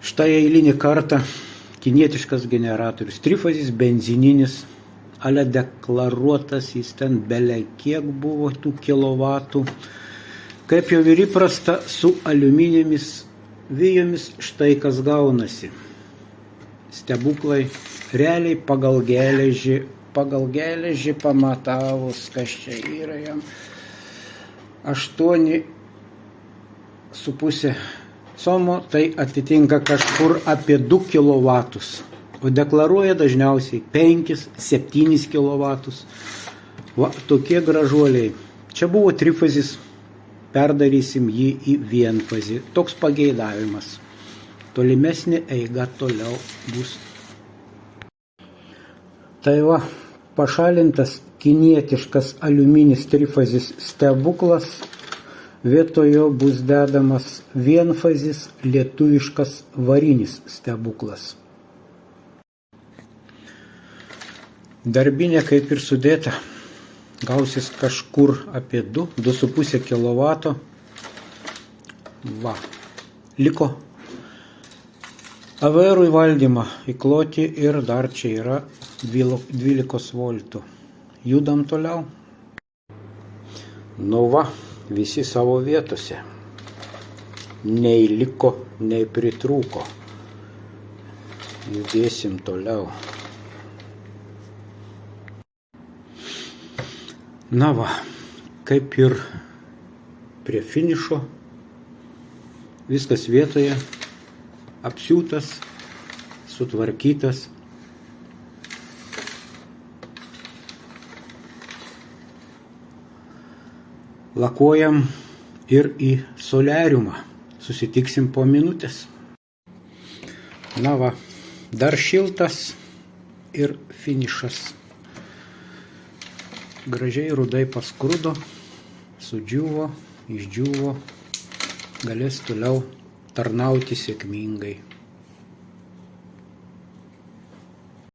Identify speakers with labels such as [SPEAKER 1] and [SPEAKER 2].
[SPEAKER 1] Štai eilinį kartą kinietiškas generatorius, trifazis benzininis, ale deklaruotas, jis ten bele kiek buvo tų kilovatų. Kaip jau ir įprasta su aliuminėmis vijomis, štai kas gaunasi. Stebuklai, realiai pagal geležį pamatavus, kas čia yra jam, 8,5 somo, tai atitinka kažkur apie 2 kW, o deklaruoja dažniausiai 5-7 kW. Va, tokie gražuoliai. Čia buvo trifazis, perdarysim jį į vienfazį. Toks pageidavimas. Tolimesnė eiga toliau bus. Tai va, pašalintas kinietiškas aliuminis trifazis stebuklas, vietojo bus dedamas vienfazis lietuviškas varinis stebuklas. Darbinė kaip ir sudėta, gausis kažkur apie 2,5 kW. Va, liko AVR valdymą įkloti ir dar čia yra 12 voltų. Judam toliau. Nu va, visi savo vietose. Nei liko, nei pritrūko. Judėsim toliau. Na va, kaip ir prie finišo, viskas vietoje, apsiūtas, sutvarkytas. Lakuojam ir į soliariumą. Susitiksim po minutės. Na va, dar šiltas ir finišas. Gražiai rudai paskrudo, sudžiuvo, išdžiuvo, galės toliau tarnauti sėkmingai.